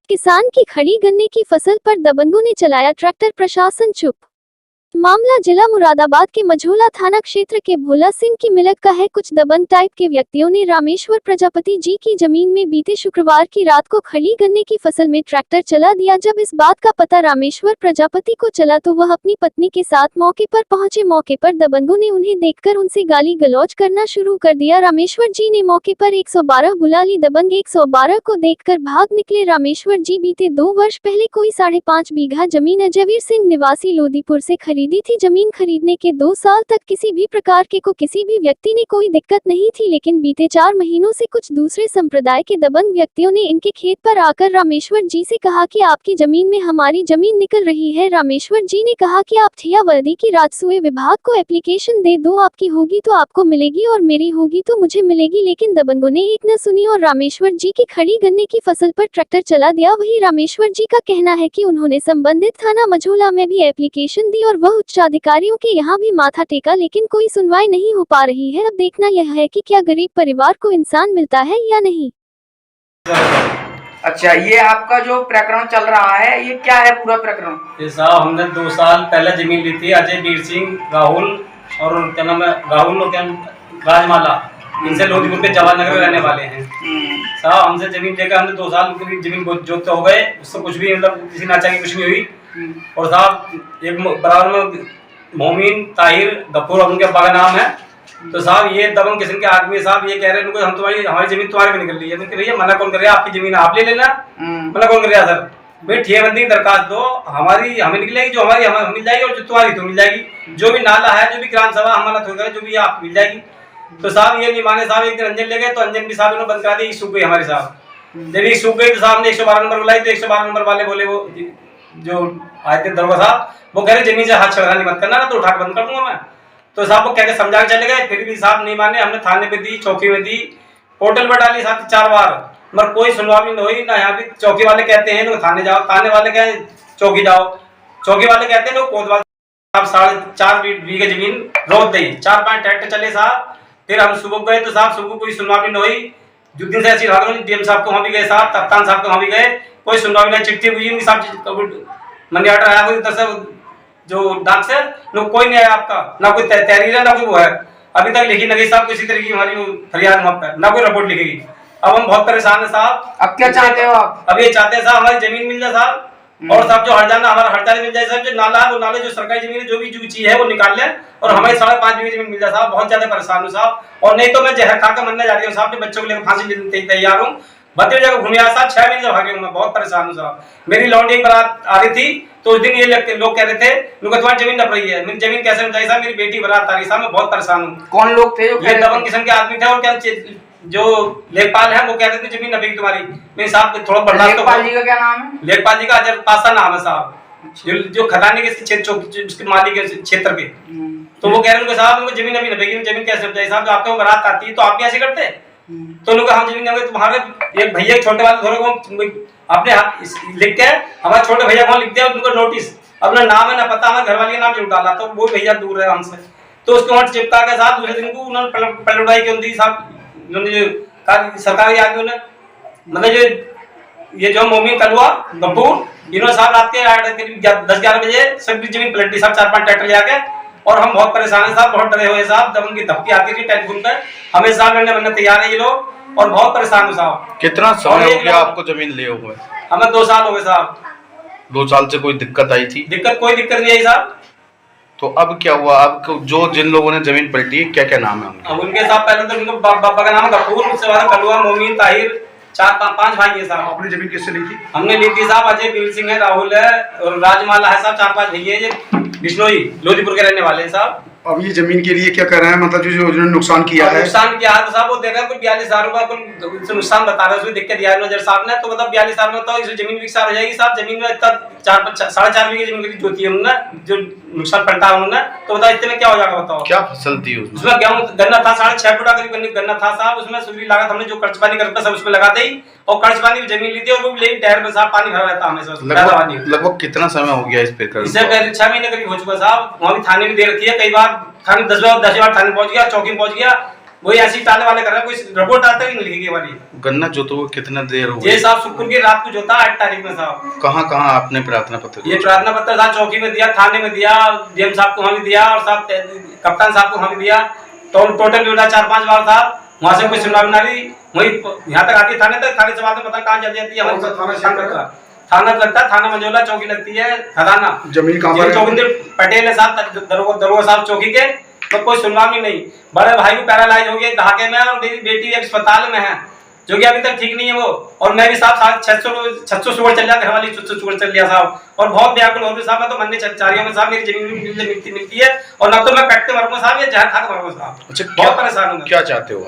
किसान की खड़ी गन्ने की फसल पर दबंगों ने चलाया ट्रैक्टर, प्रशासन चुप। मामला जिला मुरादाबाद के मझोला थाना क्षेत्र के भोला सिंह की मिलक का है। कुछ दबंग टाइप के व्यक्तियों ने रामेश्वर प्रजापति जी की जमीन में बीते शुक्रवार की रात को खड़ी गन्ने की फसल में ट्रैक्टर चला दिया। जब इस बात का पता रामेश्वर प्रजापति को चला तो वह अपनी पत्नी के साथ मौके पर पहुंचे। मौके पर दबंगों ने उन्हें देखकर उनसे गाली गलौज करना शुरू कर दिया। रामेश्वर जी ने मौके पर 112 बुला ली। दबंग 112 को देखकर भाग निकले। रामेश्वर जी बीते 2 वर्ष पहले कोई 5.5 बीघा जमीन अजयवीर सिंह निवासी लोदीपुर से खरीदी थी। जमीन खरीदने के 2 साल तक किसी भी प्रकार के को किसी भी व्यक्ति ने कोई दिक्कत नहीं थी, लेकिन बीते 4 महीनों से कुछ दूसरे संप्रदाय के दबंग व्यक्तियों ने इनके खेत पर आकर रामेश्वर जी से कहा कि आपकी जमीन में हमारी जमीन निकल रही है। रामेश्वर जी ने कहा कि आप ठियावर्दी की राजस्व विभाग को एप्लीकेशन दे दो, आपकी होगी तो आपको मिलेगी और मेरी होगी तो मुझे मिलेगी। लेकिन दबंगों ने एक न सुनी और रामेश्वर जी की खड़ी गन्ने की फसल पर ट्रैक्टर चला दिया। वही रामेश्वर जी का कहना है कि उन्होंने संबंधित थाना मझोला में भी एप्लीकेशन दी और वह उच्चाधिकारियों के यहाँ भी माथा टेका, लेकिन कोई सुनवाई नहीं हो पा रही है। अब देखना यह है कि क्या गरीब परिवार को इंसान मिलता है या नहीं। अच्छा, ये आपका जो प्रकरण चल रहा है ये क्या है पूरा प्रकरण? ये साहब हमने 2 साल पहले जमीन ली थी अजयवीर सिंह, राहुल और क्या नाम है, राहुल और क्या राजमाला, इनसे लोदीपुर के जवाहर नगर रहने वाले हैं। साहब हमसे जमीन लेकर हमने 2 साल जमीन जोतते हो गए, उससे कुछ भी मतलब किसी नाचा की कुछ नहीं हुई। और साहब एक बराबर में मोमिन ताहिर गफूर उनके बागा नाम है। तो साहब ये दबंग किस्म के आदमी साहब ये कह रहे हैं हम तुम्हारी हमारी जमीन तुम्हारी भी निकल रही है। तो भैया मना कौन कर रहा है? आपकी जमीन आप ले लेना, मना कौन कर रहा है सर? भाई ठेकेबंदी की दरखास्त दो, हमारी हमें निकलेगी, जो हमारी हमें मिल जाएगी और जो तुम्हारी तो मिल जाएगी। जो भी नाला है, जो भी ग्राम सभा हमारा थोड़ा जो भी आपको मिल जाएगी। तो साहब ये नहीं माने। साहब एक दिन अंजन ले गए तो अंजन भी साहब इन्होंने बंद करा दी, सूख गई हमारी साहब। जब ये सूख गई तो साहब ने 112 नंबर बुलाई तो 112 नंबर वाले बोले, वो जो आए थे दरोगा साहब, वो कह रहे जमीन से हाथ छड़ानी मत करना, ना तो उठा के बंद कर दूंगा मैं। तो साहब को कह के समझा के चले गए, फिर भी साहब नहीं माने। हमने थाने पे दी, चौकी में दी, पोर्टल पर डाली साहब 4 बार, मगर कोई सुनवाई नहीं हुई। ना यहाँ पे चौकी वाले कहते हैं लोग थाने जाओ, थाने वाले कहे चौकी जाओ, चौकी वाले कहते हैं लोग कोतवाल। साहब 4.5 बीघे जमीन रोक दी, 4-5 ट्रैक्टर चले साहब। फिर हम सुबह गए तो साहब सुबह कोई सुनवाई नहीं हुई। जिस दिन से ऐसी डीएम साहब को वहाँ भी गए साहब, कप्तान साहब को वहाँ भी गए, कोई सुनवाई नहीं। चिट्ठी हुई साहब, मंडी आर्डर आया कोई तरह जो डाक से, लोग कोई नहीं आया आपका, ना कोई तहरीर है ना कोई वो है, अभी तक लिखी नहीं साहब किसी तरीके की हमारी फरियाद वहाँ पर, ना कोई रिपोर्ट लिखेगी। अब हम बहुत परेशान है साहब। अब क्या चाहते हो आप? अब ये चाहते हैं साहब हमारी जमीन मिल जाए साहब, और साहब जो हरजाना हमारा हड़ताल मिल जाए साहब। जो नाला है वो नाले जो सरकारी जमीन है, जो भी जो चीज है वो निकाल ले और हमारी 5.5 बीघे जमीन मिल जाए साहब। बहुत ज्यादा परेशान हूँ साहब, और नहीं तो मैं जहर खाकर मरने जा रही हूँ साहब। बच्चों को लेकर फांसी लेने तैयार हूँ। भद्र जगह घूमिया साहब, 6 महीने से भागे हूँ मैं, बहुत परेशान हूँ साहब। मेरी लौंडी एक बारात आ रही थी तो उस दिन ये लोग कह रहे थे तुम्हारी जमीन नप रही है। मेरी जमीन कैसे नप जाएगी साहब? मेरी बेटी बारात आ रही साहब, मैं बहुत परेशान हूँ। कौन लोग थे? ये दबंग किस्म के आदमी थे। और क्या जो लेखपाल है वो कह रहे थे जमीन नपेगी तुम्हारी। मेरे साहब थोड़ा बर्दाश्त। लेखपाल जी का क्या नाम है? लेखपाल जी का अजर पासा नाम है साहब, जो खदानी के क्षेत्र माली के क्षेत्र के। तो वो कह रहे हैं साहब उनको जमीन अभी नपेगी, जमीन कैसे नप जाएगी साहब? जो आपके बारात आती है तो आप भी ऐसे करते हैं? तो उन्होंने कहा जमीन नपे। तुम्हारे एक भैया छोटे वाले थोड़े को अपने हाथ लिख के हमारे छोटे भैया को लिख दिया उनको नोटिस, अपना नाम है ना पता, हमारे घरवाली का नाम जरूर डाला, तो वो भैया दूर है हमसे। तो उसको वहां चिपका के साहब दूसरे दिन को उन्होंने पलटवाई की उनकी साहब, उन्होंने सरकारी आदमियों ने, मतलब ये जो मोमिन कलवा गफूर, इन्होंने साहब रात के करीब 10-11 बजे सभी जमीन पलटी साहब, 4-5 ट्रैक्टर जाके। और हम बहुत परेशान है साहब, बहुत डरे हुए साहब। जब उनकी धमकी आती थी टेलीफोन पर, हमें साहब लड़ने बनने तैयार है ये लोग, और बहुत परेशान हूँ साहब। कितना समय हो गया आपको जमीन लिए हुए? हमें 2 साल हो गए साहब। 2 साल से कोई दिक्कत आई थी? कोई दिक्कत नहीं आई साहब। तो अब क्या हुआ? अब जो जिन लोगों ने जमीन पलटी क्या क्या नाम है उनके? अब उनके साहब पहले तो उनको बाबा का नाम है गफूर, उससे बाद कलवा, मोमिन, ताहिर, 4-5 भाई है साहब। आपने जमीन किससे ली थी? हमने ली थी साहब अजयवीर सिंह है, राहुल है और राजमाला है साहब, 4-5 भैया है बिश्नोई लोदीपुर के रहने वाले हैं साहब। अब ये जमीन के लिए क्या कर रहे हैं? मतलब जो उन्होंने नुकसान किया है, नुकसान किया है तो साहब वो दे रहे हैं कुछ 42,000 रुपया कुछ नुकसान बता रहे हैं, उसमें दिक्कत दिया है नजर साहब ने। तो मतलब 42,000 में तो इस जमीन विकसार हो जाएगी साहब। जमीन में इतना 4.5 बीघे जमीन जोती है उन्होंने, जो नुकसान पलटा उन्होंने, तो बताओ इतने में क्या हो जाएगा? बताओ क्या फसल थी उसमें? गेहूं गन्ना था, 6.5 फुटा करीब गन्ना था साहब। उसमें सूरी लागत हमने जो खर्च पानी करके सब उसमें लगा दी, और खर्च पानी जमीन ली थी, और वो भी डैर में साहब पानी भरा रहता हमें। लगभग कितना समय हो गया इस पे? इससे 6 महीने करीब हो चुका साहब। वहाँ भी थाने भी दे रखी है, कई बार थाने 10 बार थाने पहुंच गया, चौकी में पहुंच गया, वही ऐसी टालने वाले कर रहे हैं, कोई रिपोर्ट आता ही नहीं लिखी वाली। गन्ना जोते हुए कितना देर हो ये गई? साहब शुक्र की रात को जोता 8 तारीख में साहब। कहाँ कहाँ आपने प्रार्थना पत्र ये प्रार्थना पत्र साहब चौकी में दिया, थाने में दिया, डीएम साहब को वहाँ भी दिया और साहब कप्तान साहब को वहाँ भी दिया। तो टोटल भी 4-5 बार साहब, वहाँ से कोई सुनवाई ना रही। वही यहाँ तक आती है थाने तक, थाने से बाद में पता कहाँ चल जाती है। थाना लगता है, थाना मंझोला, चौकी लगती है खदाना। जमीन कहाँ पर है? चौकी पटेल है साहब, दरोगा साहब चौकी के। तो कोई सुनवाई नहीं। बड़े भाई को पैरालाइज हो गया दहाके में और मेरी बेटी अस्पताल में है जो कि अभी तक ठीक नहीं है वो। और मैं भी साहब 600 शुगर चल गया, घर वाली 600 शुगर चल गया साहब। और बहुत व्याकुल हो रही साहब, मैं तो मरने चल रही हूँ साहब, मेरी जमीन मिलती है और न तो मैं कटते मरूंगा साहब, ये जहर खा के मरूंगा साहब। अच्छा, बहुत परेशान हूँ। क्या चाहते हो?